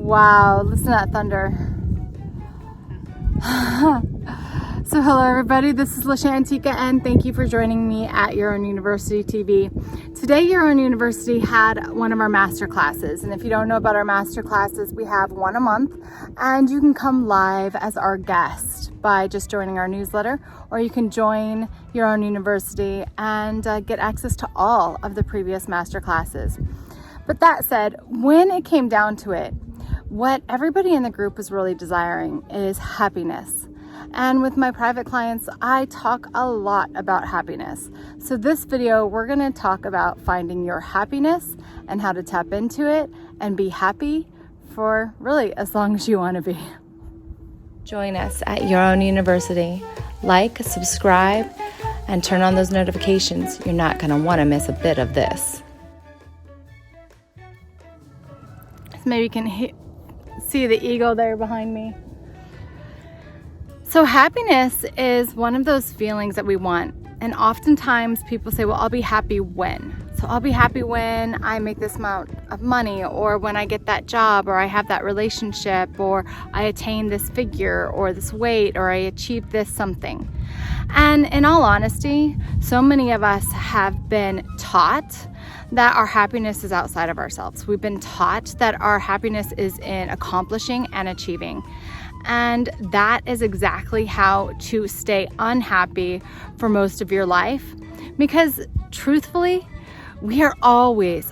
Wow, listen to that thunder. So hello everybody, this is LaShantika and thank you for joining me at Your Own University TV. Today Your Own University had one of our master classes, and if you don't know about our master classes, we have one a month and you can come live as our guest by just joining our newsletter, or you can join Your Own University and get access to all of the previous master classes. But that said, when it came down to it, what everybody in the group was really desiring is happiness. And with my private clients, I talk a lot about happiness. So this video, we're gonna talk about finding your happiness and how to tap into it and be happy for really as long as you wanna be. Join us at Your Own University. Like, subscribe, and turn on those notifications. You're not gonna wanna miss a bit of this. Maybe you can see the eagle there behind me. So happiness is one of those feelings that we want. And oftentimes people say, well, I'll be happy when. So I'll be happy when I make this amount of money, or when I get that job, or I have that relationship, or I attain this figure or this weight, or I achieve this something. And in all honesty, so many of us have been taught that our happiness is outside of ourselves. We've been taught that our happiness is in accomplishing and achieving. And that is exactly how to stay unhappy for most of your life. Because truthfully, we are always,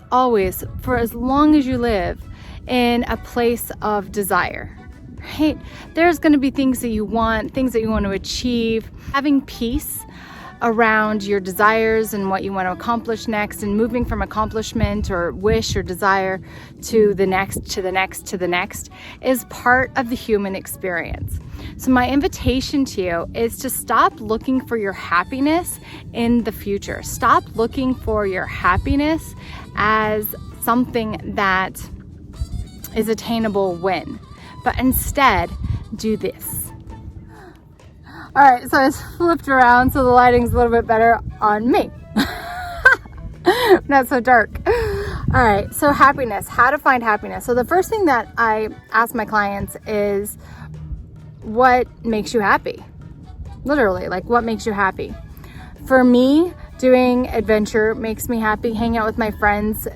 for as long as you live, in a place of desire, right? There's going to be things that you want, things that you want to achieve. Having peace around your desires and what you want to accomplish next, and moving from accomplishment or wish or desire to the next, is part of the human experience. So my invitation to you is to stop looking for your happiness in the future. Stop looking for your happiness as something that is attainable when, but instead do this. All right, so it's flipped around so the lighting's a little bit better on me. Not so dark. All right, so happiness, how to find happiness. So the first thing that I ask my clients is, what makes you happy? Literally, like, what makes you happy? For me, doing adventure makes me happy. Hanging out with my friends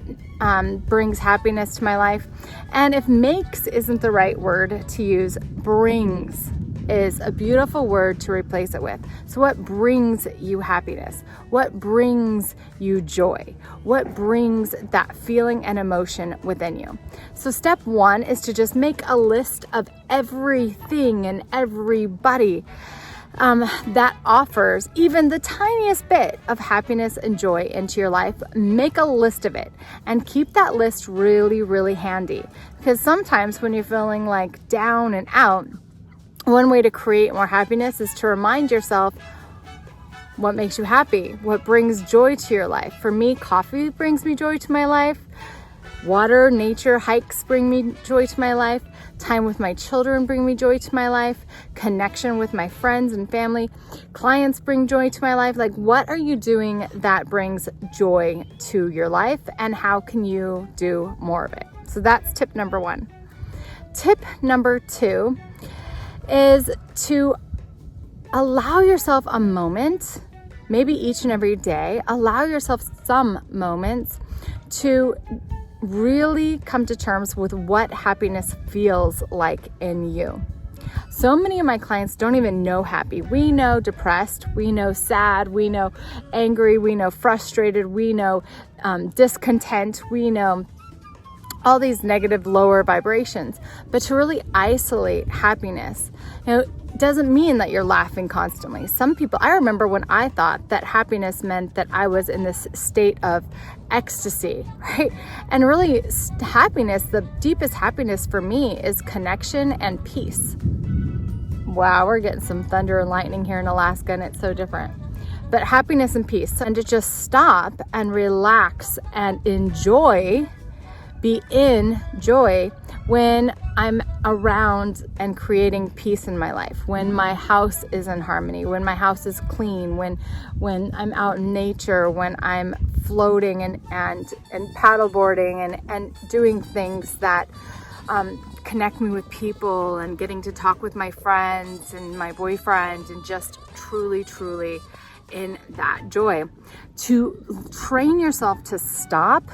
brings happiness to my life. And if makes isn't the right word to use, brings is a beautiful word to replace it with. So what brings you happiness? What brings you joy? What brings that feeling and emotion within you? So step one is to just make a list of everything and everybody that offers even the tiniest bit of happiness and joy into your life. Make a list of it and keep that list really, really handy. Because sometimes when you're feeling like down and out, one way to create more happiness is to remind yourself what makes you happy, what brings joy to your life. For me, coffee brings me joy to my life. Water, nature, hikes bring me joy to my life. Time with my children bring me joy to my life. Connection with my friends and family, clients bring joy to my life. Like, what are you doing that brings joy to your life, and how can you do more of it? So that's tip number one. Tip number two is to allow yourself a moment, maybe each and every day, allow yourself some moments to really come to terms with what happiness feels like in you. So many of my clients don't even know happy. We know depressed, we know sad, we know angry, we know frustrated, we know discontent, we know all these negative lower vibrations. But to really isolate happiness, doesn't mean that you're laughing constantly. Some people, I remember when I thought that happiness meant that I was in this state of ecstasy, right? And really, happiness, the deepest happiness for me is connection and peace. Wow, we're getting some thunder and lightning here in Alaska, and it's so different. But happiness and peace, and to just stop and relax and enjoy, be in joy when I'm around and creating peace in my life, when my house is in harmony, when my house is clean, when I'm out in nature, when I'm floating and paddleboarding and doing things that connect me with people, and getting to talk with my friends and my boyfriend, and just truly in that joy. To train yourself to stop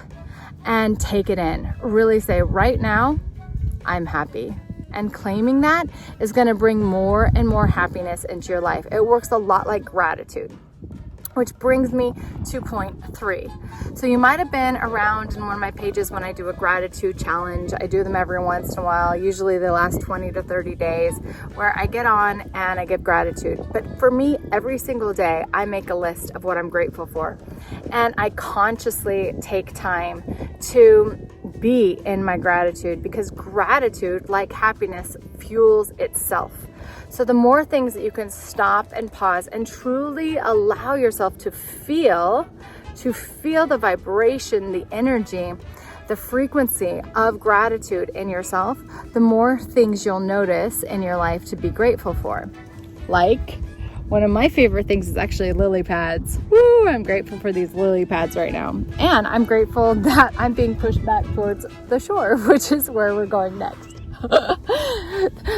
and take it in. Really say, right now, I'm happy. And claiming that is going to bring more and more happiness into your life. It works a lot like gratitude. Which brings me to point 3. So you might have been around in one of my pages when I do a gratitude challenge. I do them every once in a while. Usually they last 20 to 30 days, where I get on and I give gratitude. But for me, every single day, I make a list of what I'm grateful for. And I consciously take time to be in my gratitude, because gratitude, like happiness, fuels itself. So the more things that you can stop and pause and truly allow yourself to feel the vibration, the energy, the frequency of gratitude in yourself, the more things you'll notice in your life to be grateful for. Like, one of my favorite things is actually lily pads. Woo! I'm grateful for these lily pads right now. And I'm grateful that I'm being pushed back towards the shore, which is where we're going next.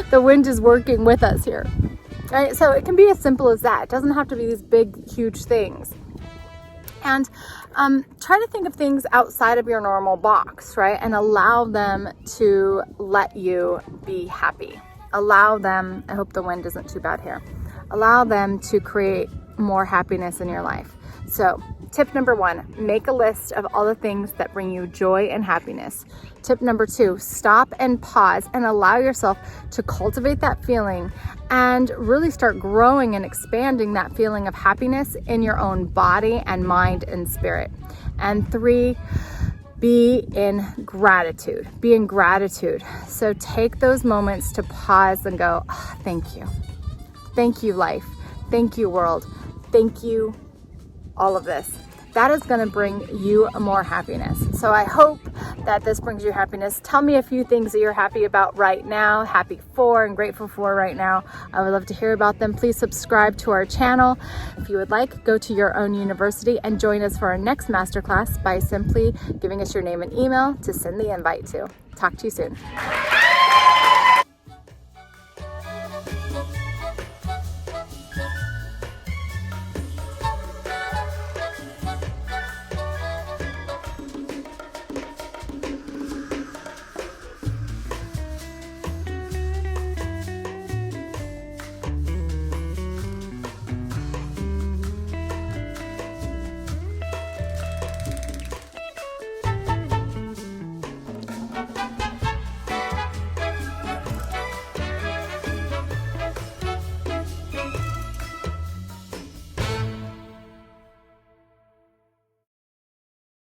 The wind is working with us here. Right? So it can be as simple as that. It doesn't have to be these big, huge things. And try to think of things outside of your normal box, right? And allow them to let you be happy. Allow them, I hope the wind isn't too bad here. Allow them to create more happiness in your life. So tip number 1, make a list of all the things that bring you joy and happiness. Tip number 2, stop and pause and allow yourself to cultivate that feeling and really start growing and expanding that feeling of happiness in your own body and mind and spirit. And 3, be in gratitude. Be in gratitude. So take those moments to pause and go, oh, thank you. Thank you, life. Thank you, world. Thank you, all of this. That is going to bring you more happiness. So I hope that this brings you happiness. Tell me a few things that you're happy about right now, happy for and grateful for right now. I would love to hear about them. Please subscribe to our channel. If you would like, go to Your Own University and join us for our next masterclass by simply giving us your name and email to send the invite to. Talk to you soon.